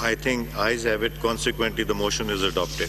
I think ayes have it, consequently the motion is adopted.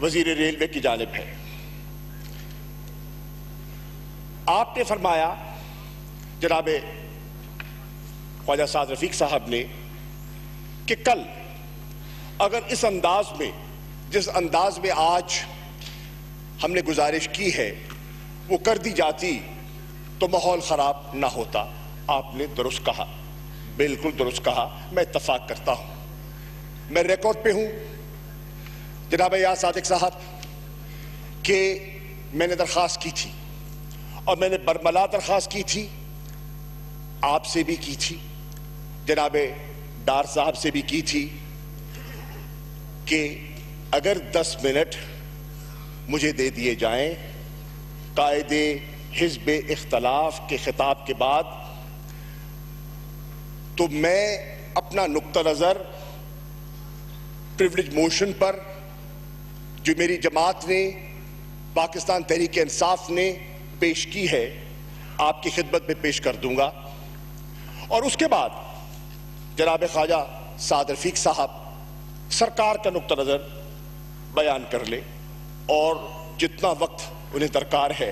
وزیر railway کی جانب ہے. آپ نے فرمایا جناب خواجہ سعد رفیق صاحب نے کہ کل اگر اس انداز میں جس انداز میں آج ہم نے گزارش کی ہے وہ کر دی جاتی تو ماحول خراب نہ ہوتا. آپ نے درست کہا, بالکل درست کہا, میں اتفاق کرتا ہوں. میں ریکارڈ پہ ہوں جناب ایاز صادق صاحب کہ میں نے درخواست کی تھی اور میں نے برملا درخواست کی تھی, آپ سے بھی کی تھی, جناب ڈار صاحب سے بھی کی تھی کہ اگر 10 منٹ مجھے دے دیے جائیں قائد حزب اختلاف کے خطاب کے بعد تو میں اپنا نقطہ نظر پریویلیج موشن پر جو میری جماعت نے پاکستان تحریک انصاف نے پیش کی ہے آپ کی خدمت میں پیش کر دوں گا, اور اس کے بعد جناب خواجہ سعد رفیق صاحب سرکار کا نقطہ نظر بیان کر لے اور جتنا وقت انہیں درکار ہے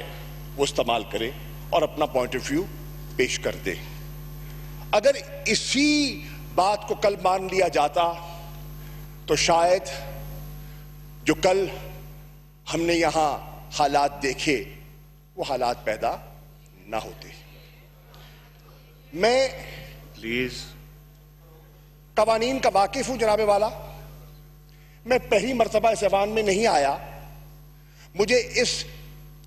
وہ استعمال کرے اور اپنا پوائنٹ آف ویو پیش کر دے. اگر اسی بات کو کل مان لیا جاتا تو شاید جو کل ہم نے یہاں حالات دیکھے وہ حالات پیدا نہ ہوتے. میں پلیز قوانین کا واقف ہوں جناب والا, میں پہلی مرتبہ اس ایوان میں نہیں آیا, مجھے اس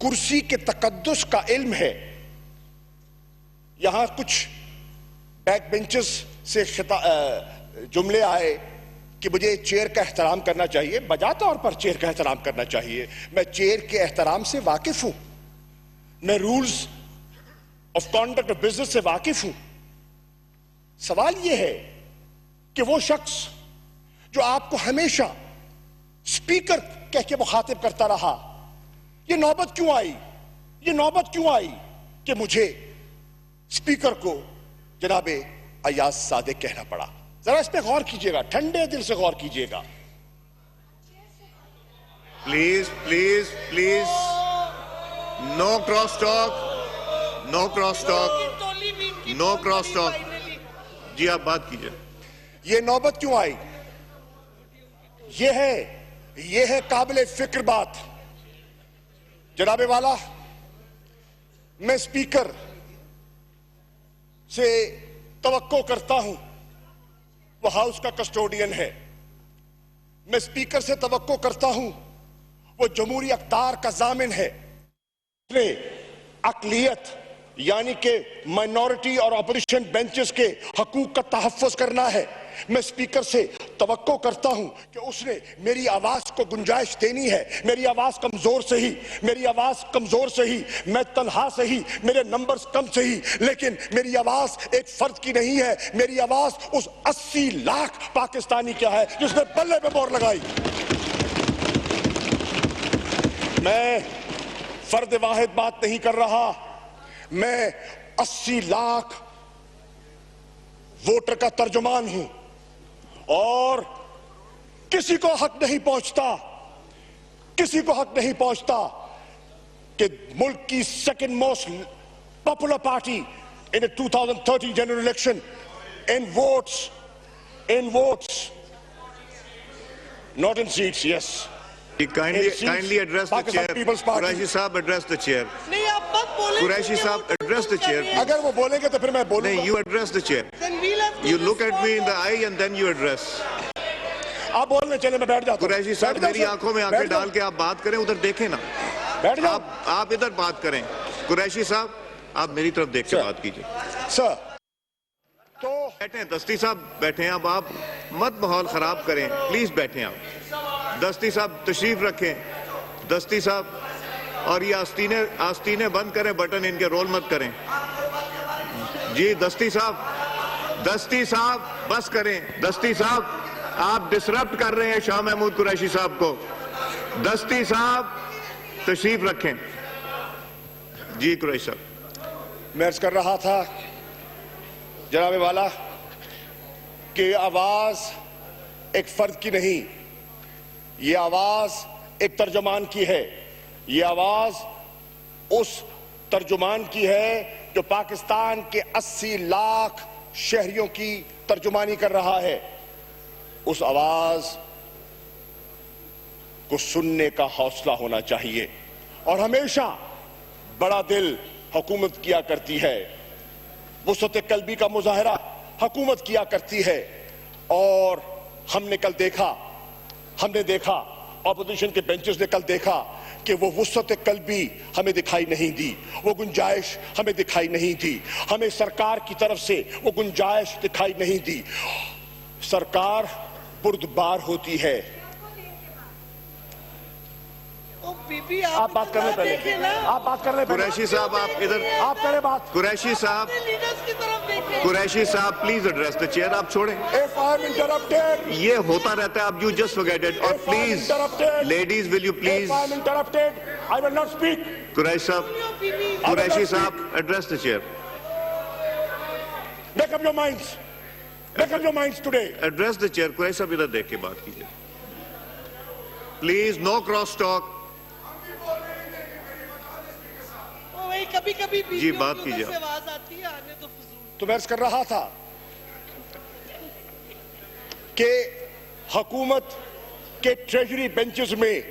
کرسی کے تقدس کا علم ہے. یہاں کچھ بیک بینچز سے جملے آئے کہ مجھے چیئر کا احترام کرنا چاہیے. بجا طور پر چیئر کا احترام کرنا چاہیے, میں چیئر کے احترام سے واقف ہوں, میں rules of conduct of business سے واقف ہوں. سوال یہ ہے کہ وہ شخص جو آپ کو ہمیشہ اسپیکر کہہ کے مخاطب کرتا رہا, یہ نوبت کیوں آئی, یہ نوبت کیوں آئی کہ مجھے اسپیکر کو جناب ایاز صادق کہنا پڑا؟ ذرا اس پہ غور کیجئے گا, ٹھنڈے دل سے غور کیجئے گا. Please please please, no cross talk, no cross talk, no cross talk. جی آپ بات کیجئے. یہ نوبت کیوں آئی, یہ ہے قابل فکر بات. جناب والا, میں اسپیکر سے توقع کرتا ہوں, وہ ہاؤس کا کسٹوڈین ہے. میں اسپیکر سے توقع کرتا ہوں, وہ جمہوری اقدار کا ضامن ہے. اقلیت یعنی کہ مائنورٹی اور اپوزیشن بینچز کے حقوق کا تحفظ کرنا ہے. میں اسپیکر سے توقع کرتا ہوں کہ اس نے میری آواز کو گنجائش دینی ہے. میری آواز کمزور سے ہی, میری آواز کمزور سے ہی, میں تنہا سے ہی, میرے نمبرز کم سے ہی, لیکن میری آواز ایک فرد کی نہیں ہے, میری آواز اس 80 لاکھ پاکستانی کیا ہے جس نے بلے پہ مور لگائی. میں فرد واحد بات نہیں کر رہا, میں 80 لاکھ ووٹر کا ترجمان ہوں, اور کسی کو حق نہیں پہنچتا, کسی کو حق نہیں پہنچتا کہ ملک کی second most popular party in the 2030 general election in votes, not in seats, yes. Kindly address the chair. Qureshi Saab, address the chair. نہیں آپ مت بولیں. Qureshi Saab, address the chair. اگر وہ بولیں گے تو پھر میں بولوں No, God. you address the chair. Then we'll have to You look at me in the respond. eye and then you address. آپ بولنے چلے, میں بیٹھ جاتا ہوں. قریشی صاحب بیٹھ جاؤ میری سر. آنکھوں میں آنکھیں بیٹھ جاؤ. ڈال کے آپ بات کریں, ادھر دیکھیں نا. بیٹھ جاؤ. آپ ادھر بات کریں. قریشی صاحب آپ میری طرف دیکھ کے Sir. بات کیجئے. سر تو بیٹھیں, دستی صاحب بیٹھیں. اب آپ مت ماحول خراب کریں, پلیز بیٹھیں. آپ دستی صاحب تشریف رکھیں. دستی صاحب, اور یہ آستینے بند کریں, بٹن ان کے رول مت کریں. جی دستی صاحب بس کریں. دستی صاحب آپ ڈسرپٹ کر رہے ہیں شاہ محمود قریشی صاحب کو. دستی صاحب تشریف رکھیں. جی قریشی صاحب. میں عرض کر رہا تھا جناب والا کہ آواز ایک فرد کی نہیں, یہ آواز ایک ترجمان کی ہے. یہ آواز اس ترجمان کی ہے جو پاکستان کے 80 لاکھ شہریوں کی ترجمانی کر رہا ہے. اس آواز کو سننے کا حوصلہ ہونا چاہیے. اور ہمیشہ بڑا دل حکومت کیا کرتی ہے, وسعت قلبی کا مظاہرہ حکومت کیا کرتی ہے. اور ہم نے دیکھا اپوزیشن کے بینچز نے کل دیکھا کہ وہ وسعت قلبی ہمیں دکھائی نہیں دی, وہ گنجائش ہمیں دکھائی نہیں دی, ہمیں سرکار کی طرف سے وہ گنجائش دکھائی نہیں دی. سرکار بردبار ہوتی ہے. آپ بات کرنے پہلے, آپ بات کرنے پہلے. قریشی صاحب آپ ادھر, آپ کریں بات. قریشی صاحب پلیز ایڈریس دا چیئر. آپ چھوڑیں, If I'm interrupted, یہ ہوتا رہتا ہے. اب یو جسٹ فرگیٹ اٹ. اور please ladies will you please, if I'm interrupted, I will not speak. Qureshi sahib address the chair. Make up your minds. Make up your minds today. Address the chair. Qureshi sahib ادھر دیکھ کے بات کیجیے please. No cross talk. کبھی جی بات کیجیے. آواز آتی ہے آنے تو فضول. تو میں عرض کر رہا تھا کہ حکومت کے ٹریجری بینچز میں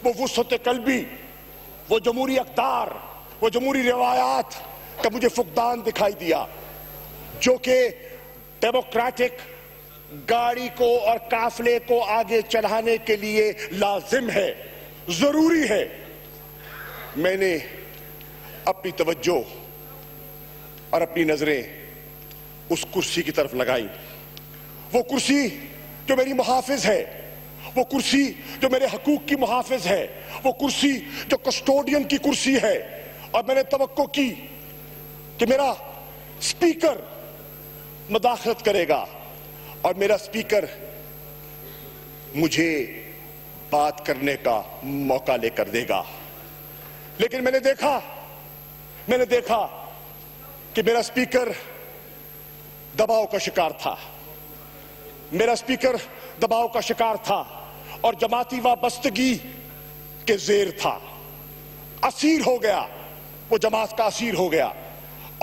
وہ وسعت قلبی, وہ جمہوری اقدار, وہ جمہوری روایات کا مجھے فقدان دکھائی دیا جو کہ ڈیموکریٹک گاڑی کو اور قافلے کو آگے چڑھانے کے لیے لازم ہے, ضروری ہے. میں نے اپنی توجہ اور اپنی نظریں اس کرسی کی طرف لگائیں. وہ کرسی جو میری محافظ ہے, وہ کرسی جو میرے حقوق کی محافظ ہے, وہ کرسی جو کسٹوڈین کی کرسی ہے. اور میں نے توقع کی کہ میرا سپیکر مداخلت کرے گا اور میرا سپیکر مجھے بات کرنے کا موقع لے کر دے گا. لیکن میں نے دیکھا کہ میرا سپیکر دباؤ کا شکار تھا. میرا سپیکر دباؤ کا شکار تھا اور جماعتی وابستگی کے زیر تھا. اسیر ہو گیا, وہ جماعت کا اسیر ہو گیا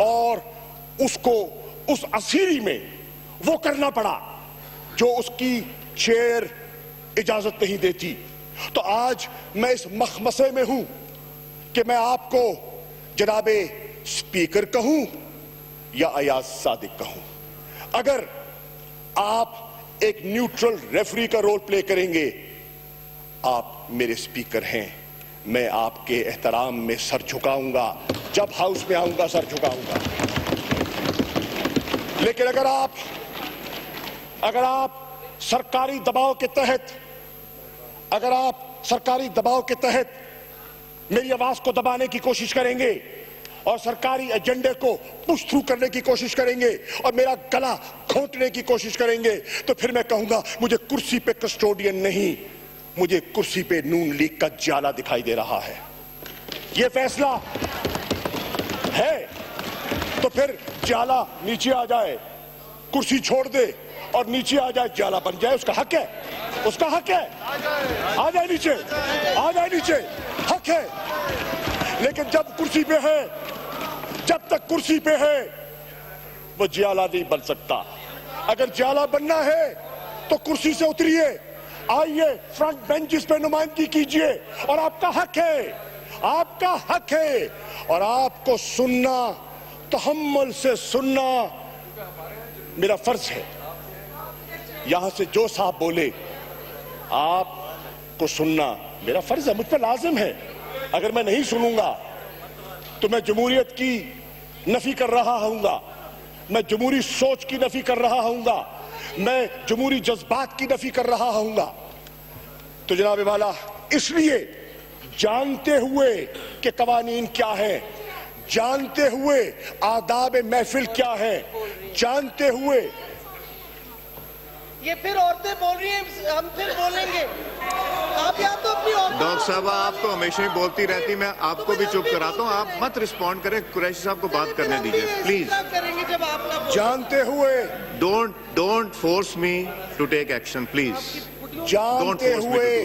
اور اس کو اس اسیری میں وہ کرنا پڑا جو اس کی چیئر اجازت نہیں دیتی. تو آج میں اس مخمسے میں ہوں کہ میں آپ کو جناب سپیکر کہوں یا ایاز صادق کہوں. اگر آپ ایک نیوٹرل ریفری کا رول پلے کریں گے, آپ میرے سپیکر ہیں, میں آپ کے احترام میں سر جھکاؤں گا. جب ہاؤس میں آؤں گا سر جھکاؤں گا. لیکن اگر آپ سرکاری دباؤ کے تحت میری آواز کو دبانے کی کوشش کریں گے اور سرکاری ایجنڈے کو پش تھرو کرنے کی کوشش کریں گے اور میرا گلا گھونٹنے کی کوشش کریں گے, تو پھر میں کہوں گا مجھے کرسی پہ کسٹوڈین نہیں, مجھے کرسی پہ نون لیگ کا جالا دکھائی دے رہا ہے. یہ فیصلہ ہے تو پھر جالا نیچے آ جائے, کرسی چھوڑ دے اور نیچے آ جائے, جالا بن جائے. اس کا حق ہے, اس کا حق ہے. آ جائے نیچے, حق ہے. لیکن جب تک کرسی پہ ہے وہ جیالہ نہیں بن سکتا. اگر جیالہ بننا ہے تو کرسی سے اتریے, آئیے فرنٹ بینچز پہ نمائندگی کیجئے. اور آپ کا حق ہے, اور آپ کو سننا, تحمل سے سننا میرا فرض ہے. یہاں سے جو صاحب بولے آپ کو سننا میرا فرض ہے, مجھ پہ لازم ہے. اگر میں نہیں سنوں گا تو میں جمہوریت کی نفی کر رہا ہوں گا, میں جمہوری سوچ کی نفی کر رہا ہوں گا, میں جمہوری جذبات کی نفی کر رہا ہوں گا. تو جناب والا, اس لیے جانتے ہوئے کہ قوانین کیا ہیں, جانتے ہوئے آداب محفل کیا ہے, جانتے ہوئے یہ پھر عورتیں بول رہی ہیں, ہم پھر بولیں گے. آپ یا تو اپنی عورتوں ڈاکٹر صاحب آپ تو ہمیشہ ہی بولتی رہتی, میں آپ کو بھی چپ کراتا ہوں. آپ مت رسپونڈ کریں, قریشی صاحب کو بات کرنے دیجئے پلیز. کریں گے جب آپ نہ جانتے ہوئے, don't force me to take action please. جانتے ہوئے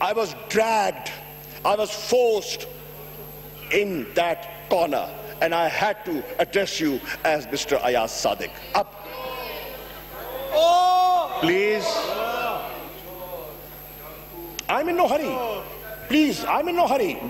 I was dragged, I was forced in that corner and I had to address you as Mr. Ayaz Sadiq. Ab Please. I'm in no hurry. Please, I'm in no hurry.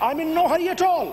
I'm in no hurry at all.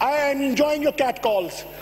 I am enjoying your cat calls.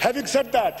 having said that,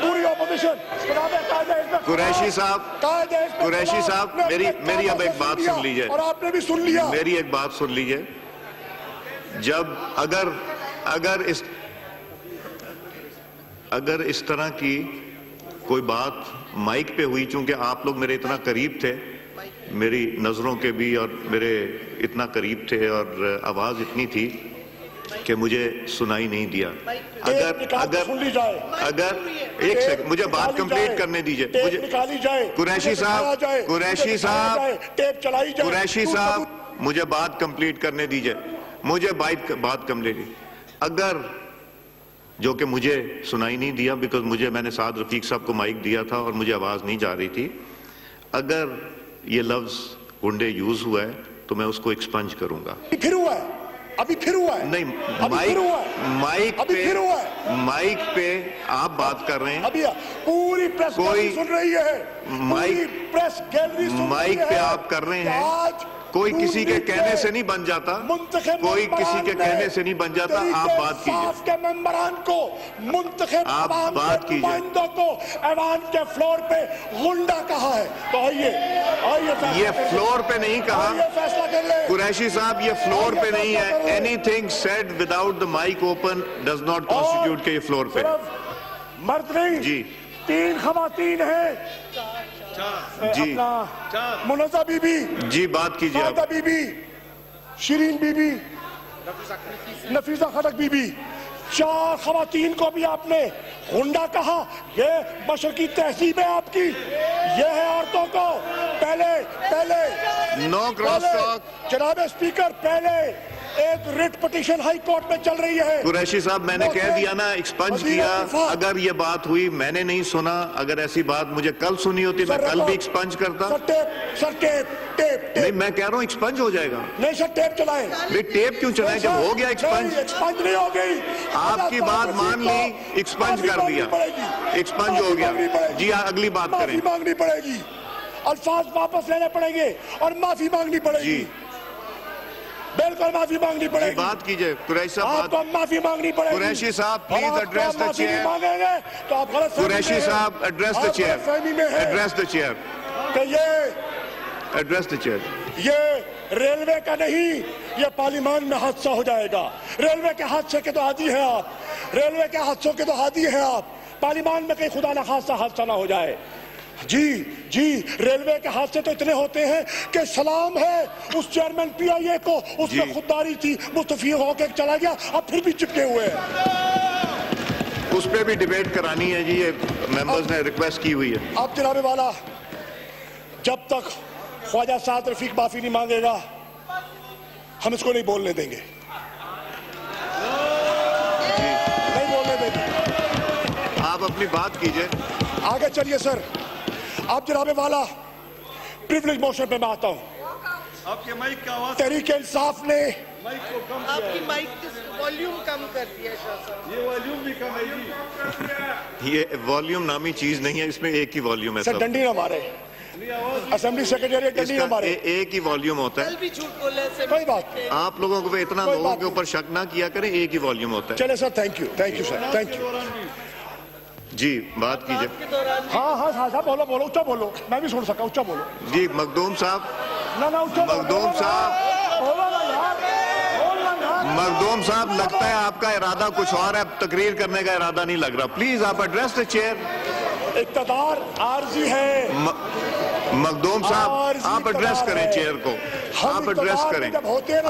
پوری opposition Qureshi صاحب میری اب ایک بات سن لیجئے اور آپ نے بھی سن لیا. میری ایک بات سن لیجئے. جب اگر اس طرح کی کوئی بات مائک پہ ہوئی، چونکہ آپ لوگ میرے اتنا قریب تھے، میری نظروں کے بھی اور میرے اتنا قریب تھے اور آواز اتنی تھی کہ مجھے سنائی نہیں دیا. اگر ایک سیکنڈ مجھے بات کمپلیٹ کرنے دیجئے. قریشی صاحب مجھے بات کمپلیٹ کرنے دیجئے. بات کمپلیٹ. اگر جو کہ مجھے سنائی نہیں دیا بیکاز میں نے سعد رفیق صاحب کو مائک دیا تھا اور مجھے آواز نہیں جا رہی تھی. اگر یہ لفظ گنڈے یوز ہوا ہے تو میں اس کو ایکسپنج کروں گا. ابھی پھر ہوا ہے نہیں، مائک پہ آپ بات کر رہے ہیں. پوری پریس سن رہی ہے. مائک پہ آپ کر رہے ہیں. کوئی کسی کے کہنے سے نہیں بن جاتا. آپ بات کیجئے. ممبران کو منتخب بات کیجئے. نمائندوں کو ایوان کے فلور پہ غنڈہ کہا ہے. تو آئیے یہ فلور پہ نہیں کہا فیصلہ کر لیں. قریشی صاحب، یہ فلور پہ نہیں ہے. anything said without the mic open does not constitute کہ یہ فلور پہ. مرد نہیں جی 3 خواتین ہیں. جی منزہ بی بی، جی بات کیجئے آپ. بی بی، شیرین بی بی، نفیسہ خٹک بی بی، 4 خواتین کو بھی آپ نے غنڈہ کہا. یہ مشرقی تہذیب ہے آپ کی. یہ ہے عورتوں کو پہلے نو کراس ٹاک. جناب اسپیکر، پہلے ایک ریٹ پٹیشن ہائی کورٹ میں چل رہی ہے. قریشی صاحب میں نے کہہ دیا نا، ایکسپنج کیا. اگر یہ بات ہوئی میں نے نہیں سنا. اگر ایسی بات مجھے کل سنی ہوتی میں کل بھی ایکسپنج کرتا. سر ٹیپ نہیں، میں کہہ رہا ہوں ایکسپنج ہو جائے گا. نہیں سر، ٹیپ چلائیں. ٹیپ کیوں چلائیں جب ہو گیا ایکسپنج؟ ایکسپنج نہیں ہو گئی. آپ کی بات مان لی، ایکسپنج کر دیا، ایکسپنج ہو گیا. جی اگلی بات کریں. معافی مانگنی پڑے گی، الفاظ واپس لینے پڑیں گے اور معافی مانگنی پڑے گی. بالکل معافی مانگنی پڑے گی. بات کیجئے قریشی صاحب. آپ کو معافی مانگنی پڑے گی. قریشی صاحب پلیز ایڈریس دا چیئر. تو آپ غلط Qureshi sahib address the chair. Address the chair. Address the chair. یہ ریلوے کا نہیں، یہ پارلیمان میں حادثہ ہو جائے گا. ریلوے کے حادثے کے تو عادی ہیں آپ. ریلوے کے حادثوں کے تو عادی ہیں آپ. پارلیمان میں کہیں خدا نخواستہ حادثہ نہ ہو جائے. جی ریلوے کے حادثے تو اتنے ہوتے ہیں کہ سلام ہے اس چیئرمین پی آئی اے کو. اس میں خودداری تھی، مستفی ہو کے چلا گیا، اب پھر بھی چپکے ہوئے ہیں. اس پہ بھی ڈیبیٹ کرانی ہے جی. یہ ممبرز نے ریکویسٹ کی ہوئی ہے. اب جناب والا، جب تک خواجہ سعد رفیق معافی نہیں مانگے گا ہم اس کو نہیں بولنے دیں گے. نہیں بولنے دیں گے. آپ اپنی بات کیجئے. آگے چلیے سر. اب جناب والا پریویلیج موشن پہ میں آتا ہوں. آپ کے مائک کا آواز، تحریک انصاف نے آپ کی مائک والیوم کم کر دیا. شاہ صاحب یہ والیوم بھی کم ہے. یہ والیوم نامی چیز نہیں ہے، اس میں ایک ہی والیوم ہے. سر ڈنڈی نہ مارے. اسمبلی سیکریٹریٹ ڈنڈی نہ مارے. ایک ہی والیوم ہوتا ہے. کل بھی جھوٹ بولے سے کوئی بات نہیں. آپ لوگوں کو اتنا لوگوں کے اوپر شک نہ کیا کریں. ایک ہی والیوم ہوتا ہے. چلے sir, thank you sir, thank you. جی بات کیجئے. ہاں بولو اچھا بولو. میں بھی سن سکا. اچھا بولو. جی مخدوم صاحب. مخدوم صاحب لگتا ہے آپ کا ارادہ کچھ اور ہے. تقریر کرنے کا ارادہ نہیں لگ رہا. پلیز آپ ایڈریس دا چیئر. اقتدار عارضی ہے. مخدوم صاحب آپ ایڈریس کریں چیئر کو. آپ ایڈریس کریں.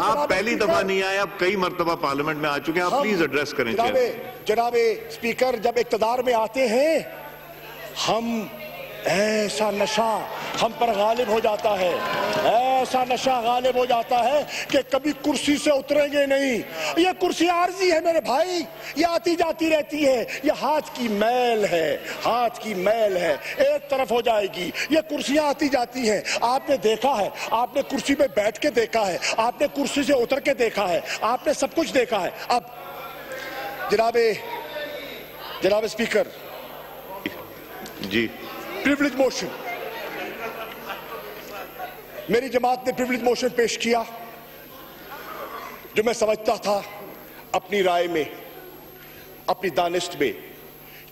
آپ پہلی دفعہ نہیں آئے، آپ کئی مرتبہ پارلیمنٹ میں آ چکے ہیں. آپ پلیز ایڈریس کریں چیئر. جناب اسپیکر، جب اقتدار میں آتے ہیں ہم ایسا نشہ ہم پر غالب ہو جاتا ہے، ایسا نشہ غالب ہو جاتا ہے کہ کبھی کرسی سے اتریں گے نہیں. یہ کرسی عارضی ہے میرے بھائی، یہ آتی جاتی رہتی ہے. یہ ہاتھ کی میل ہے، ہاتھ کی میل ہے، ایک طرف ہو جائے گی. یہ کرسیاں آتی جاتی ہیں. آپ نے دیکھا ہے، آپ نے کرسی پہ بیٹھ کے دیکھا ہے، آپ نے کرسی سے اتر کے دیکھا ہے، آپ نے سب کچھ دیکھا ہے. اب جناب اسپیکر، جی پریویلیج موشن. میری جماعت نے پریویلیج موشن پیش کیا جو میں سمجھتا تھا اپنی رائے میں، اپنی دانست میں،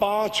5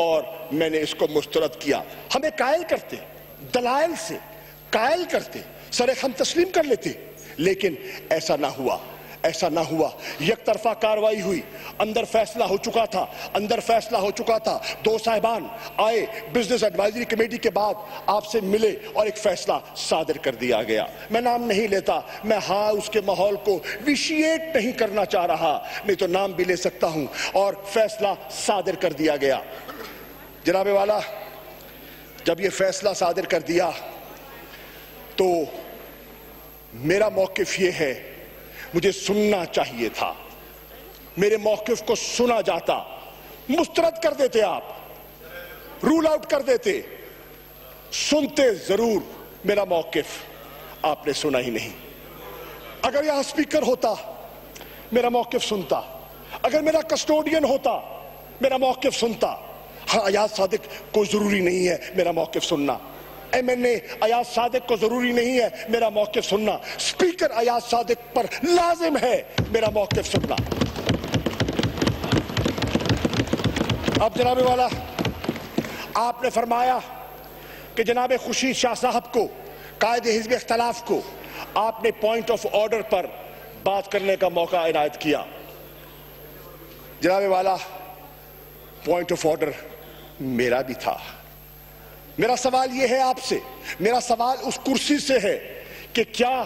اور میں نے اس کو مسترد کیا. ہمیں قائل کرتے, دلائل سے قائل کرتے, سر ہم تسلیم کر لیتے, لیکن ایسا نہ ہوا, ایسا نہ ہوا. یک طرفہ کاروائی ہوئی, اندر فیصلہ ہو چکا تھا. دو صاحبان آئے بزنس ایڈوائزری کمیٹی کے بعد, آپ سے ملے اور ایک فیصلہ صادر کر دیا گیا. میں نام نہیں لیتا, میں اس کے ماحول کو ویشیٹ نہیں کرنا چاہ رہا, نہیں تو نام بھی لے سکتا ہوں. اور فیصلہ صادر کر دیا گیا. جناب والا, جب یہ فیصلہ صادر کر دیا تو میرا موقف یہ ہے, مجھے سننا چاہیے تھا. میرے موقف کو سنا جاتا, مسترد کر دیتے, آپ رول آؤٹ کر دیتے. سنتے ضرور میرا موقف, آپ نے سنا ہی نہیں. اگر یہاں سپیکر ہوتا میرا موقف سنتا, اگر میرا کسٹوڈین ہوتا میرا موقف سنتا. ہاں, ایاز صادق کو ضروری نہیں ہے میرا موقف سننا, MNA ایاز صادق کو ضروری نہیں ہے میرا موقف سننا, سپیکر ایاز صادق پر لازم ہے میرا موقف سننا. اب جناب والا, آپ نے فرمایا کہ جناب خورشید شاہ صاحب کو, قائد حزب اختلاف کو, آپ نے پوائنٹ آف آرڈر پر بات کرنے کا موقع عنایت کیا. جناب والا, پوائنٹ آف آرڈر میرا بھی تھا. میرا سوال یہ ہے آپ سے, میرا سوال اس کرسی سے ہے کہ کیا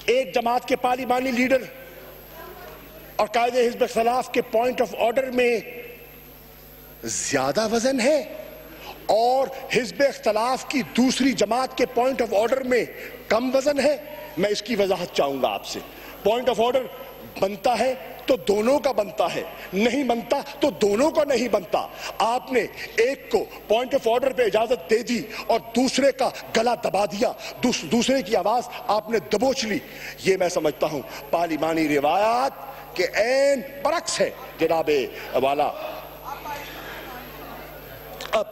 ایک جماعت کے پارلیمانی لیڈر اور قائد حزب اختلاف کے پوائنٹ آف آرڈر میں زیادہ وزن ہے اور حزب اختلاف کی دوسری جماعت کے پوائنٹ آف آرڈر میں کم وزن ہے؟ میں اس کی وضاحت چاہوں گا آپ سے. پوائنٹ آف آرڈر بنتا ہے تو دونوں کا بنتا ہے, نہیں بنتا تو دونوں کا نہیں بنتا. آپ نے ایک کو پوائنٹ آف آرڈر پہ اجازت دے دی اور دوسرے کا گلا دبا دیا, دوسرے کی آواز آپ نے دبوچ لی. یہ میں سمجھتا ہوں پارلیمانی روایات کے عین برعکس ہے. جناب والا, اب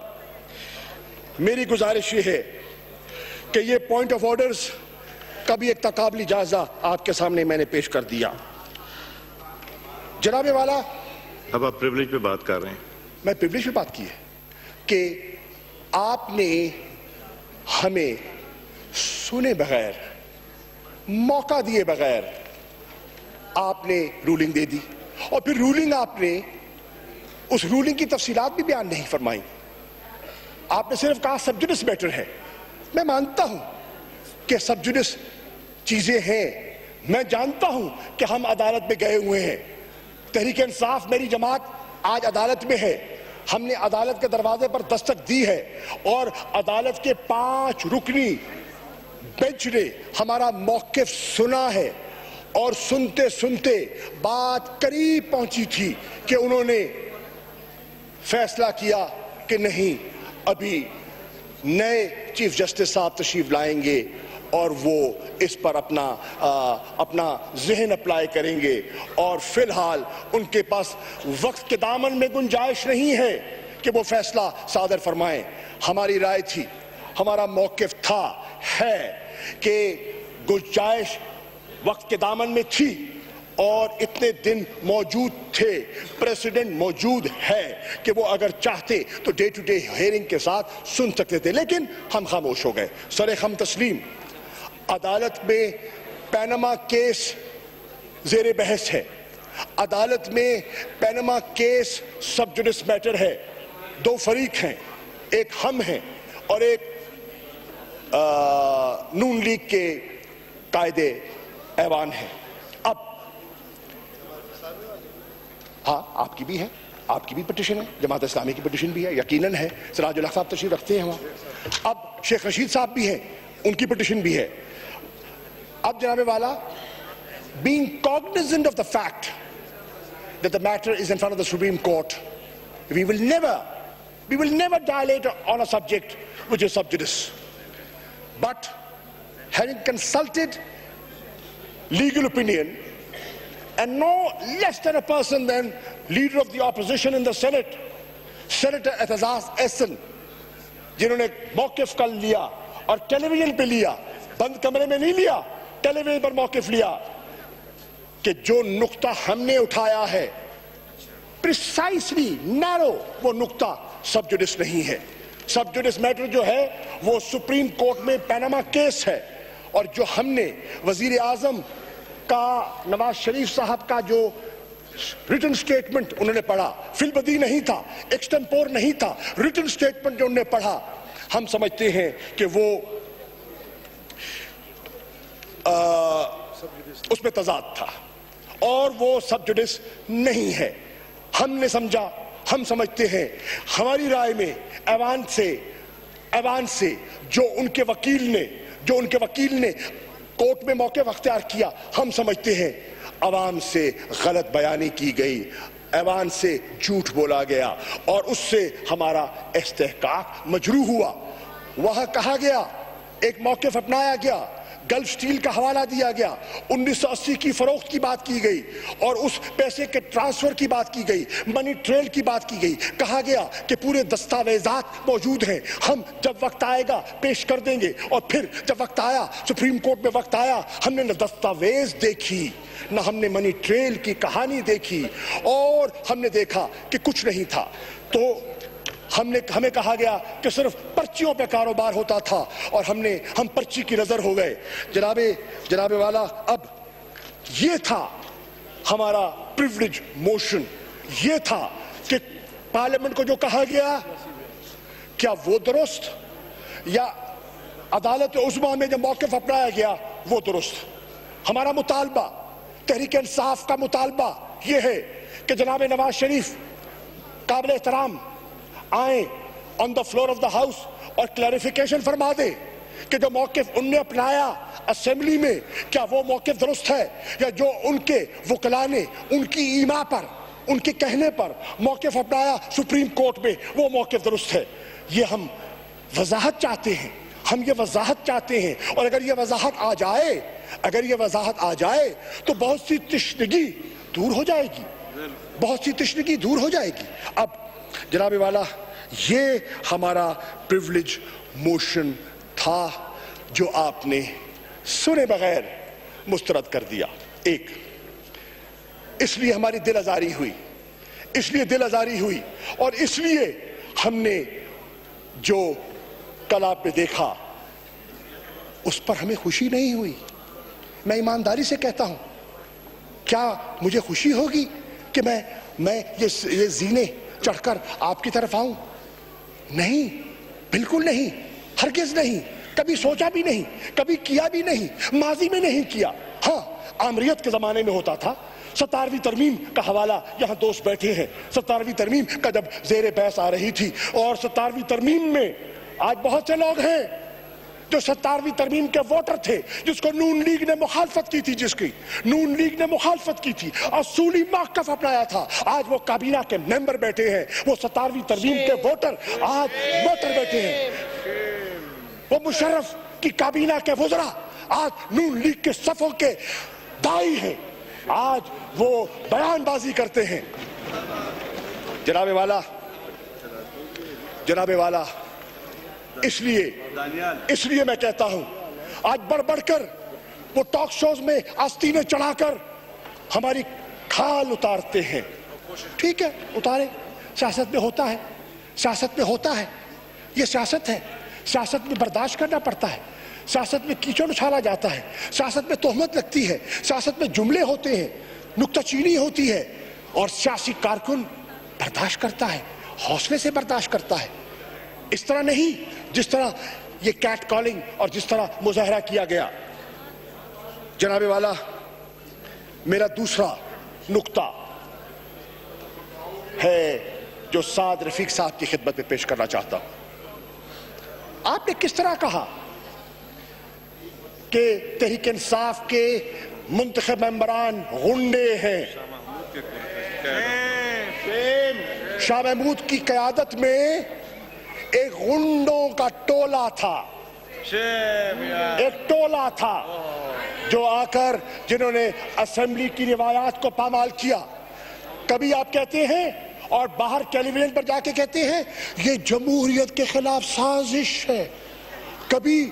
میری گزارش یہ ہے کہ یہ پوائنٹ آف آرڈرز کا بھی ایک تقابلی جائزہ آپ کے سامنے میں نے پیش کر دیا. جناب والا, اب آپ پریولیج پہ بات کر رہے ہیں. میں پریولیج پہ بات کی ہے کہ آپ نے ہمیں سنے بغیر, موقع دیے بغیر آپ نے رولنگ دے دی, اور پھر رولنگ آپ نے اس رولنگ کی تفصیلات بھی بیان نہیں فرمائی. آپ نے صرف کہا سب جوڈس میٹر ہے. میں مانتا ہوں کہ سب جوڈس چیزیں ہیں, میں جانتا ہوں کہ ہم عدالت میں گئے ہوئے ہیں. تحریک انصاف میری جماعت آج عدالت میں ہے. ہم نے عدالت کے دروازے پر دستک دی ہے اور عدالت کے 5 رکنی بینچ نے ہمارا موقف سنا ہے, اور سنتے سنتے بات قریب پہنچی تھی کہ انہوں نے فیصلہ کیا کہ نہیں, ابھی نئے چیف جسٹس صاحب تشریف لائیں گے اور وہ اس پر اپنا ذہن اپلائی کریں گے, اور فی الحال ان کے پاس وقت کے دامن میں گنجائش نہیں ہے کہ وہ فیصلہ صادر فرمائیں. ہماری رائے تھی, ہمارا موقف تھا, ہے کہ گنجائش وقت کے دامن میں تھی اور اتنے دن موجود تھے, پریسیڈنٹ موجود ہے کہ وہ اگر چاہتے تو ڈے ٹو ڈے ہیئرنگ کے ساتھ سن سکتے تھے, لیکن ہم خاموش ہو گئے. سر ہم تسلیم, عدالت میں پینما کیس زیر بحث ہے, عدالت میں پینما کیس سب جوڈس میٹر ہے. 2 فریق ہیں, ایک ہم ہیں اور ایک نون لیگ کے قائد ایوان ہیں. اب ہاں, آپ کی بھی ہے, آپ کی بھی پٹیشن ہے, جماعت اسلامی کی پٹیشن بھی ہے, یقیناً ہے. سراج الحق صاحب تشریف رکھتے ہیں وہاں. اب شیخ رشید صاحب بھی ہیں, ان کی پٹیشن بھی ہے. اب جناب والا, being cognizant of the fact that the matter is in front of the Supreme Court, we will never dilate on a subject which is sub judice. But having consulted legal opinion, and no less than a person than leader of the opposition in the Senate, Senator Ehtazaz Ehsan, جنہوں نے موقف کل لیا اور ٹیلی vision پہ لیا, بند کمرے میں نہیں لیا, ٹیلی ویژن پر موقف لیا, کہ جو نقطہ ہم نے اٹھایا ہے پریسائسلی نیرو وہ نقطہ سب جوڈس نہیں ہے. سب جوڈس میٹر جو ہے وہ سپریم کورٹ میں پیناما کیس ہے, اور جو ہم نے وزیر اعظم کا نواز شریف صاحب کا جو ریٹن سٹیٹمنٹ انہوں نے پڑھا, فی البدی نہیں تھا, ایکسٹمپور نہیں تھا, ریٹن سٹیٹمنٹ جو انہوں نے پڑھا, ہم سمجھتے ہیں کہ وہ اس میں تضاد تھا اور وہ سب جوڈس نہیں ہے. ہم نے سمجھا, ہم سمجھتے ہیں, ہماری رائے میں ایوان سے جو ان کے وکیل نے کورٹ میں موقف اختیار کیا, ہم سمجھتے ہیں عوام سے غلط بیانی کی گئی, ایوان سے جھوٹ بولا گیا اور اس سے ہمارا استحقاق مجروح ہوا. وہاں کہا گیا, ایک موقف اپنایا گیا, گلف سٹیل کا حوالہ دیا گیا, 1980 کی فروخت کی بات کی گئی اور اس پیسے کے ٹرانسفر کی بات کی گئی, منی ٹریل کی بات کی گئی. کہا گیا کہ پورے دستاویزات موجود ہیں, ہم جب وقت آئے گا پیش کر دیں گے. اور پھر جب وقت آیا, سپریم کورٹ میں وقت آیا, ہم نے نہ دستاویز دیکھی, نہ ہم نے منی ٹریل کی کہانی دیکھی, اور ہم نے دیکھا کہ کچھ نہیں تھا. تو ہمیں کہا گیا کہ صرف پرچیوں پہ کاروبار ہوتا تھا, اور ہم پرچی کی نظر ہو گئے. جناب والا, اب یہ تھا ہمارا پریولیج موشن, یہ تھا کہ پارلیمنٹ کو جو کہا گیا کیا وہ درست, یا عدالت عظمیٰ میں جو موقف اپنایا گیا وہ درست. ہمارا مطالبہ, تحریک انصاف کا مطالبہ یہ ہے کہ جناب نواز شریف قابل احترام آئیں on the floor of the house اور کلیریفیکیشن فرما دے کہ جو موقف ان نے اپنایا اسمبلی میں, کیا وہ موقف درست ہے, یا جو ان کے وکلاء نے ان کی ایما پر, ان کے کہنے پر موقف اپنایا سپریم کورٹ میں, وہ موقف درست ہے. یہ ہم وضاحت چاہتے ہیں, ہم یہ وضاحت چاہتے ہیں. اور اگر یہ وضاحت آ جائے تو بہت سی تشنگی دور ہو جائے گی, اب جناب والا, یہ ہمارا پریولیج موشن تھا جو آپ نے سنے بغیر مسترد کر دیا. ایک, اس لیے ہماری دل آزاری ہوئی, اور اس لیے ہم نے جو کل آپ نے دیکھا اس پر ہمیں خوشی نہیں ہوئی. میں ایمانداری سے کہتا ہوں, کیا مجھے خوشی ہوگی کہ میں یہ زینے چڑھ کر آپ کی طرف آؤں؟ نہیں, بالکل نہیں, ہرگز نہیں, کبھی سوچا بھی نہیں, کبھی کیا بھی نہیں, ماضی میں نہیں کیا. ہاں, آمریت کے زمانے میں ہوتا تھا. 17ویں ترمیم کا حوالہ, یہاں دوست بیٹھے ہیں, 17ویں ترمیم کا جب زیر بحث آ رہی تھی, اور 17ویں ترمیم میں آج بہت سے لوگ ہیں جو 17ویں ترمیم کے ووٹر تھے, جس کو نون لیگ نے مخالفت کی تھی, اصولی موقف اپنایا تھا. آج وہ کابینہ کے ممبر بیٹھے ہیں, وہ 17ویں ترمیم کے ووٹر آج ووٹر بیٹھے ہیں. وہ مشرف کی کابینہ کے وزراء آج نون لیگ کے صفوں کے دائی ہیں, آج وہ بیان بازی کرتے ہیں. جناب والا, اس لیے میں کہتا ہوں, آج بڑھ بڑھ کر وہ ٹاک شوز میں آستینیں چڑھا کر ہماری کھال اتارتے ہیں. ٹھیک ہے, اتارے, سیاست میں ہوتا ہے, یہ سیاست ہے. سیاست میں برداشت کرنا پڑتا ہے, سیاست میں کیچڑ اچھالا جاتا ہے, سیاست میں تہمت لگتی ہے, سیاست میں جملے ہوتے ہیں, نکتہ چینی ہوتی ہے, اور سیاسی کارکن برداشت کرتا ہے, حوصلے سے برداشت کرتا ہے. اس طرح نہیں جس طرح یہ کیٹ کالنگ اور جس طرح مظاہرہ کیا گیا. جناب والا, میرا دوسرا نقطہ ہے جو سعد رفیق صاحب کی خدمت میں پیش کرنا چاہتا ہوں. آپ نے کس طرح کہا کہ تحریک انصاف کے منتخب ممبران غنڈے ہیں. شاہ محمود کی قیادت میں ایک غنڈوں کا ٹولہ تھا, جو آ کر جنہوں نے اسمبلی کی روایات کو پامال کیا. کبھی آپ کہتے ہیں اور باہر ٹیلی ویژن پر جا کے کہتے ہیں یہ جمہوریت کے خلاف سازش ہے. کبھی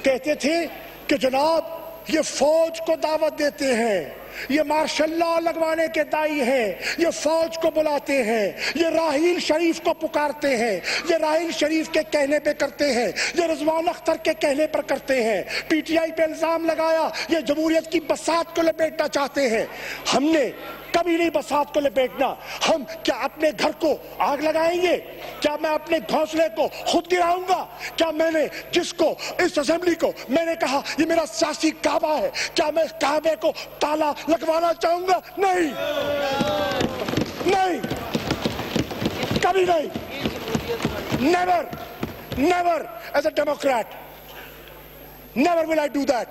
کہتے تھے کہ جناب یہ فوج کو دعوت دیتے ہیں, یہ مارشل لا لگوانے کے دائی ہیں، یہ فوج کو بلاتے ہیں، یہ راحیل شریف کو پکارتے ہیں، یہ راحیل شریف کے کہنے پہ کرتے ہیں، یہ رضوان اختر کے کہنے پر کرتے ہیں، پی ٹی آئی پہ الزام لگایا یہ جمہوریت کی بساط کو لپیٹنا چاہتے ہیں۔ ہم نے کبھی نہیں بساط کو لپیٹنا۔ ہم کیا اپنے گھر کو آگ لگائیں گے؟ کیا میں اپنے گھونسلے کو خود گراؤں گا؟ کیا میں نے جس کو اس اسمبلی کو میں نے کہا یہ میرا سیاسی کعبہ ہے، کیا میں کعبے کو تالا لگوانا چاہوں گا؟ نہیں، نہیں، کبھی نہیں۔ Never, never as a Democrat. Never will I do that.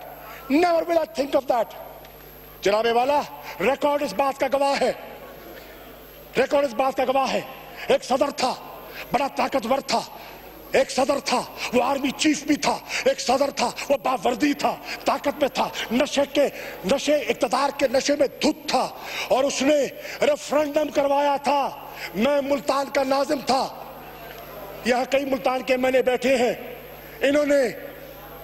Never will I think of that. جناب والا، ریکارڈ اس بات کا گواہ ہے، ریکارڈ اس بات کا گواہ ہے، ایک صدر تھا بڑا طاقتور تھا، ایک صدر تھا وہ آرمی چیف بھی تھا، ایک صدر تھا وہ باوردی تھا، طاقت میں تھا، نشے اقتدار کے نشے میں دھت تھا، اور اس نے ریفرنڈم کروایا تھا۔ میں ملتان کا ناظم تھا، یہاں کئی ملتان کے میں نے بیٹھے ہیں، انہوں نے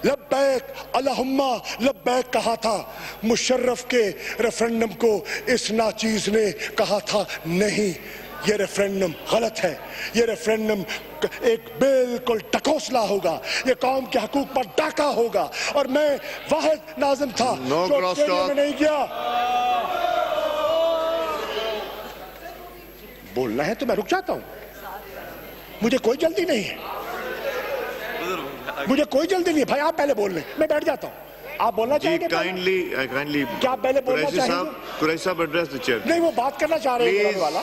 لبیک اللہم لبیک کہا تھا، مشرف کے ریفرنڈم کو اس ناچیز نے کہا تھا نہیں، یہ ریفرنڈم غلط ہے، یہ ریفرنڈم ایک بالکل ٹکوسلا ہوگا، یہ قوم کے حقوق پر ڈاکہ ہوگا، اور میں واحد ناظم تھا جو اسٹیڈیم میں نہیں گیا۔ بولنا ہے تو میں رک جاتا ہوں، مجھے کوئی جلدی نہیں ہے، مجھے کوئی جلدی نہیں ہے، بھائی آپ پہلے بول لیں، میں بیٹھ جاتا ہوں۔ آپ بولنا چاہیں گے؟ کیا آپ پہلے بولنا چاہیں گے؟ Qureshi sahib address the chair. نہیں، وہ بات کرنا چاہ رہے ہیں والا۔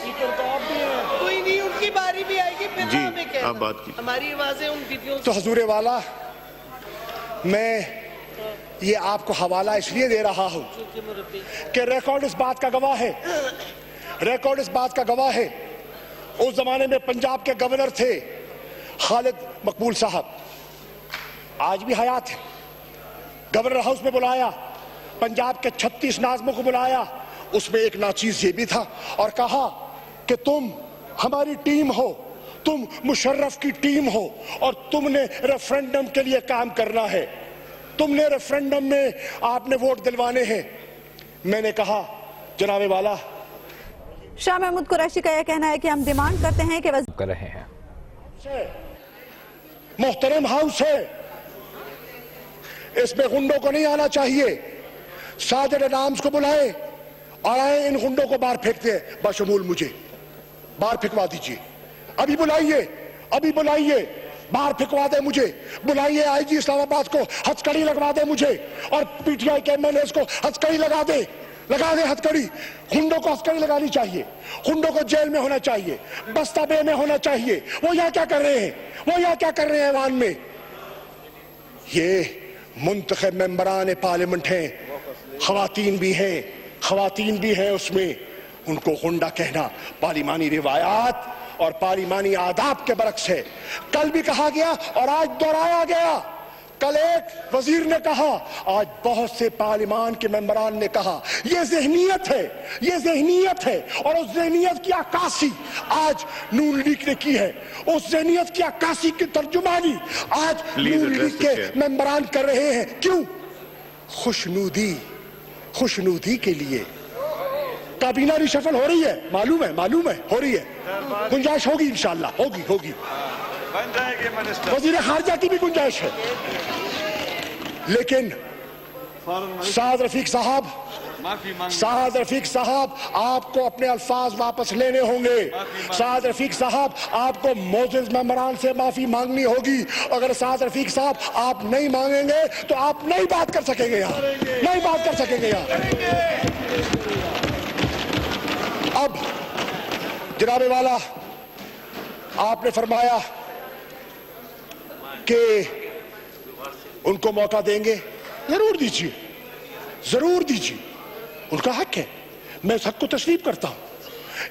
کوئی نہیں، ان کی باری بھی آئے گی، پھر جی ہمیں کہنا، آپ بات کی۔ ہماری آوازیں ان ویڈیوز۔ تو حضور والا، میں یہ آپ کو حوالہ اس لیے دے رہا ہوں کہ ریکارڈ اس بات کا گواہ ہے، ریکارڈ اس بات کا گواہ ہے۔ اس زمانے میں پنجاب کے گورنر تھے خالد مقبول صاحب، آج بھی حیات ہے، گورنر ہاؤس میں بلایا، پنجاب کے 36 ناظموں کو بلایا، اس میں ایک ناچیز یہ بھی تھا، اور کہا کہ تم ہماری ٹیم ہو، تم مشرف کی ٹیم ہو، اور تم نے ریفرنڈم کے لیے کام کرنا ہے، تم نے ریفرنڈم میں آپ نے ووٹ دلوانے ہیں۔ میں نے کہا جناب والا، شاہ محمود قریشی کا یہ کہنا ہے کہ ہم ڈیمانڈ کرتے ہیں کہ کر رہے ہیں، محترم ہاؤس ہے، اس میں غنڈوں کو نہیں آنا چاہیے، ساجد نامز کو بلائے اور آئے ان غنڈوں کو باہر پھینکتے ہیں، بشمول مجھے باہر پھینکوا دیجئے، ابھی بلائیے، ابھی بلائیے، باہر پھینکوا دے مجھے، بلائیے آئی جی اسلام آباد کو، ہتھکڑی لگوا دے مجھے، اور پی ٹی آئی کے ایم ایل ایز کو ہتھکڑی لگا دے ہتھکڑی، غنڈوں کو ہتھکڑی لگانی چاہیے، غنڈوں کو جیل میں ہونا چاہیے، بستہ بے میں ہونا چاہیے۔ وہ یہاں کیا کر رہے ہیں؟ وہ یہاں کیا کر رہے ہیں ایوان میں؟ یہ منتخب ممبران پارلیمنٹ ہیں، خواتین بھی ہیں اس میں، ان کو غنڈہ کہنا پارلیمانی روایات اور پارلیمانی آداب کے برعکس ہے۔ کل بھی کہا گیا اور آج دہرایا گیا، کل ایک وزیر نے کہا، آج بہت سے پارلیمان کے ممبران نے کہا، یہ ذہنیت ہے، یہ ذہنیت ہے، اور اس ذہنیت کی عکاسی آج نون لیگ نے کی ہے، اس ذہنیت کی عکاسی کی ترجمانی آج نون لیگ کے ممبران کر رہے ہیں۔ کیوں؟ خوشنودی کے لیے کابینہ ریشفل ہو رہی ہے، معلوم ہے ہو رہی ہے، گنجائش ہوگی انشاءاللہ، ہوگی، وزیر خارجہ کی بھی گنجائش ہے، لیکن سعد رفیق صاحب آپ کو اپنے الفاظ واپس لینے ہوں گے، سعد رفیق صاحب آپ کو معزز ممبران سے معافی مانگنی ہوگی، اگر سعد رفیق صاحب آپ نہیں مانگیں گے تو آپ نہیں بات کر سکیں گے یہاں، اب جناب والا، آپ نے فرمایا کہ ان کو موقع دیں گے، ضرور دیجیے، ان کا حق ہے، میں اس حق کو تسلیم کرتا ہوں،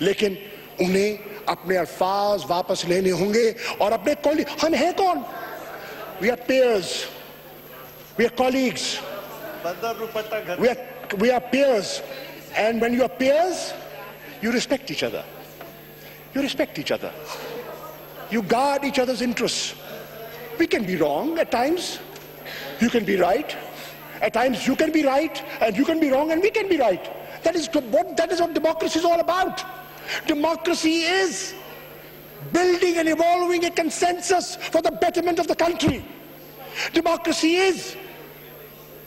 لیکن انہیں اپنے الفاظ واپس لینے ہوں گے، اور اپنے ہم ہیں کون؟ We are peers, we are colleagues, we are peers, and when you are peers, you respect each other, you guard each other's interests. We can be wrong at times, you can be right, at times you can be right and you can be wrong and we can be right, That is what democracy is all about. Democracy is building and evolving a consensus for the betterment of the country. Democracy is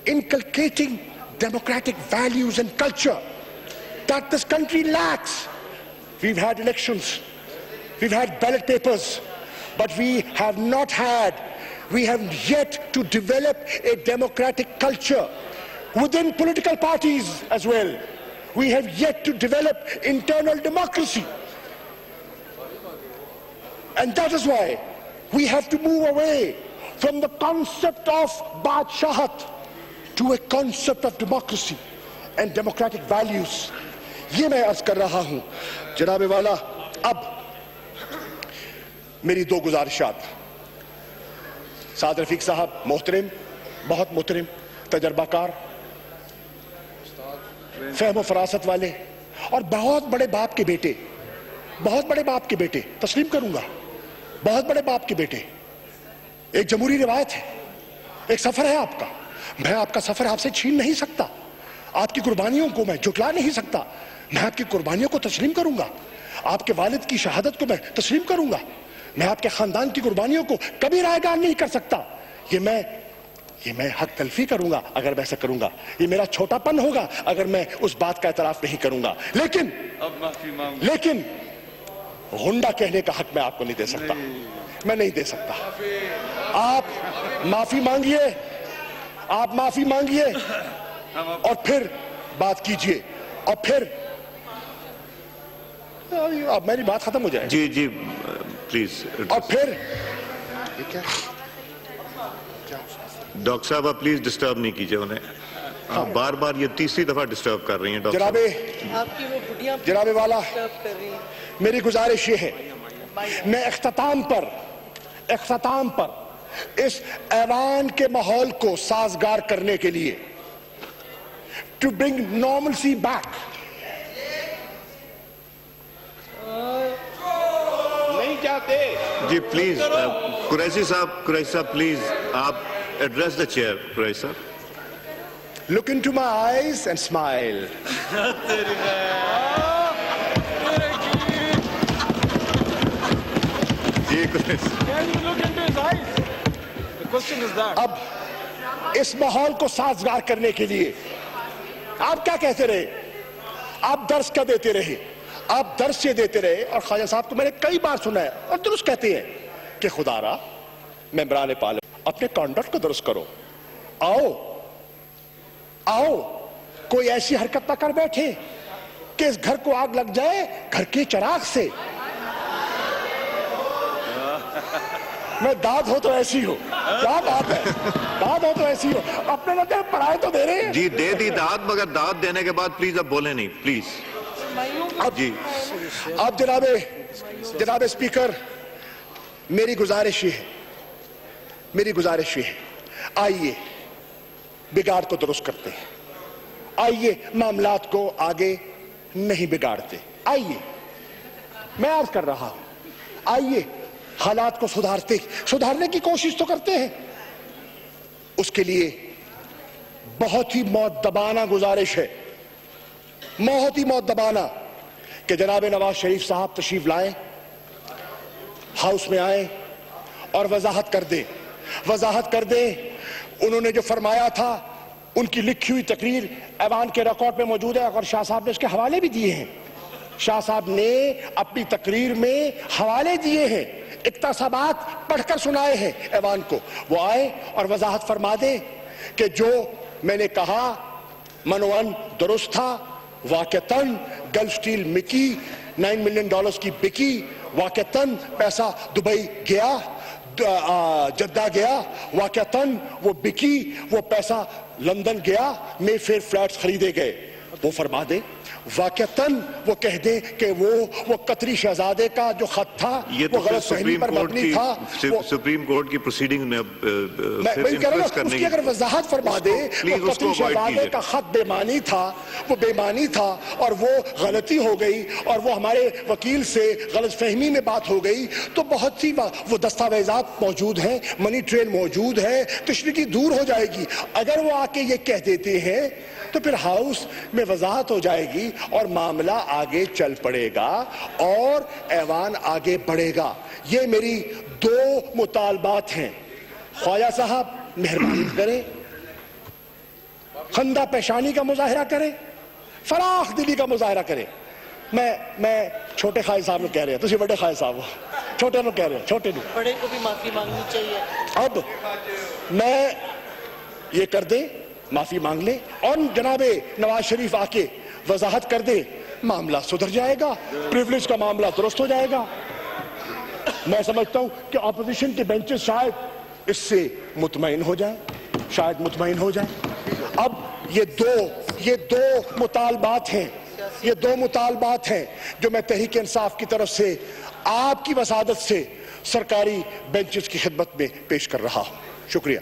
inculcating democratic values and culture that this country lacks. We've had elections, we've had ballot papers, but we have yet to develop a democratic culture within political parties as well. We have yet to develop internal democracy. And that is why we have to move away from the concept of Badshahat to a concept of democracy and democratic values. یہ میں عرض کر رہا ہوں جناب والا. اب میری دو گزارشات. سعد رفیق صاحب محترم, بہت محترم, تجربہ کار, فہم و فراست والے اور بہت بڑے باپ کے بیٹے, بہت بڑے باپ کے بیٹے, تسلیم کروں گا, بہت بڑے باپ کے بیٹے. ایک جمہوری روایت ہے, ایک سفر ہے آپ کا. میں آپ کا سفر آپ سے چھین نہیں سکتا, آپ کی قربانیوں کو میں جھٹلا نہیں سکتا. میں آپ کی قربانیوں کو تسلیم کروں گا, آپ کے والد کی شہادت کو میں تسلیم کروں گا. میں آپ کے خاندان کی قربانیوں کو کبھی رائے گان نہیں کر سکتا. یہ میں حق تلفی کروں گا اگر میں ایسا کروں گا. یہ میرا چھوٹا پن ہوگا اگر میں اس بات کا اعتراف نہیں کروں گا. لیکن غنڈہ کہنے کا حق میں آپ کو نہیں دے سکتا, میں نہیں دے سکتا. آپ معافی مانگیے, آپ معافی مانگیے اور پھر بات کیجئے, اور پھر اب میری بات ختم ہو جائے. جی پلیز. اور پھر ڈاکٹر صاحب آپ پلیز ڈسٹرب نہیں کیجئے انہیں, آپ بار بار یہ تیسری دفعہ ڈسٹرب کر رہی ہیں. جناب والا, میری گزارش یہ ہے, میں اختتام پر اس ایوان کے ماحول کو سازگار کرنے کے لیے to bring normalcy back. نہیں چاہتے. جی پلیز قریشی صاحب پلیز آپ ایڈریس دا چیئر. قریشی صاحب, look into my eyes and smile. اب اس ماحول کو سازگار کرنے کے لیے آپ کیا کہتے رہے, آپ درس کیا دیتے رہے, آپ درس یہ دیتے رہے. اور خواجہ صاحب کو میں نے کئی بار سنا ہے اور درست کہتے ہیں کہ خدا را ممبران پارلیمنٹ اپنے کانڈکٹ کو درست کرو. آؤ کوئی ایسی حرکت نہ کر بیٹھے کہ اس گھر کو آگ لگ جائے گھر کے چراغ سے. میں داد ہو تو ایسی ہو, کیا بات ہے, داد ہو تو ایسی ہو. اپنے لگے پڑھائے تو دے رہے ہیں. جی دے دی داد, مگر داد دینے کے بعد پلیز اب بولیں نہیں پلیز. جی اب جناب اسپیکر, میری گزارش یہ ہے, آئیے بگاڑ کو درست کرتے ہیں, آئیے معاملات کو آگے نہیں بگاڑتے. آئیے, میں عرض کر رہا ہوں, آئیے حالات کو سدھارنے کی کوشش تو کرتے ہیں. اس کے لیے بہت ہی مؤدبانہ گزارش ہے, بہت ہی مؤدبانہ, کہ جناب نواز شریف صاحب تشریف لائیں, ہاؤس میں آئیں اور وضاحت کر دیں. انہوں نے جو فرمایا تھا ان کی لکھی ہوئی تقریر ایوان کے ریکارڈ میں موجود ہے, اور شاہ صاحب نے اس کے حوالے بھی دیے ہیں. شاہ صاحب نے اپنی تقریر میں حوالے دیے ہیں, اقتصابات پڑھ کر سنائے ہیں ایوان کو. وہ آئے اور وضاحت فرما دیں کہ جو میں نے کہا منوان درست تھا. واقعتاً گلف سٹیل مکی, $9 ملین کی بکی, واقعتاً پیسہ دبئی گیا, جدہ گیا, واقعتاً وہ بکی, وہ پیسہ لندن گیا, میں پھر فلیٹس خریدے گئے. وہ فرما دے, واقعتاً وہ کہہ دے کہ وہ قطری شہزادے کا جو خط تھا یہ وہ غلط فہمی پر مبنی تھا. سپریم کورٹ کی پروسیڈنگ میں اس کی اگر وضاحت فرما دے, وہ قطری شہزادے کا خط بے معنی تھا, وہ بے معنی تھا اور وہ غلطی ہو گئی اور وہ ہمارے وکیل سے غلط فہمی میں بات ہو گئی, تو بہت سی وہ دستاویزات موجود ہیں, منی ٹریل موجود ہے, تشریح دور ہو جائے گی. اگر وہ آ کے یہ کہہ دیتے ہیں تو پھر ہاؤس میں وضاحت ہو جائے گی اور معاملہ آگے چل پڑے گا اور ایوان آگے بڑھے گا. یہ میری 2 مطالبات ہیں. خواجہ صاحب مہربانی کریں, خندہ پیشانی کا مظاہرہ کریں, فراخ دلی کا مظاہرہ کریں. میں چھوٹے خواجہ صاحب نے کہہ رہے ہیں, تسی بڑے خواجہ صاحب ہو, چھوٹے نے کہہ رہے ہیں, چھوٹے نے. بڑے کو بھی معافی مانگنی چاہیے. اب میں یہ کر دیں, معافی مانگ لیں اور جناب نواز شریف آ کے وضاحت کر دیں, معاملہ سدھر جائے گا, پریولیج کا معاملہ درست ہو جائے گا. میں سمجھتا ہوں کہ اپوزیشن کے بینچز شاید اس سے مطمئن ہو جائیں, شاید مطمئن ہو جائیں. اب یہ دو مطالبات ہیں, یہ 2 مطالبات ہیں جو میں تحریک انصاف کی طرف سے آپ کی وسادت سے سرکاری بینچز کی خدمت میں پیش کر رہا ہوں. شکریہ.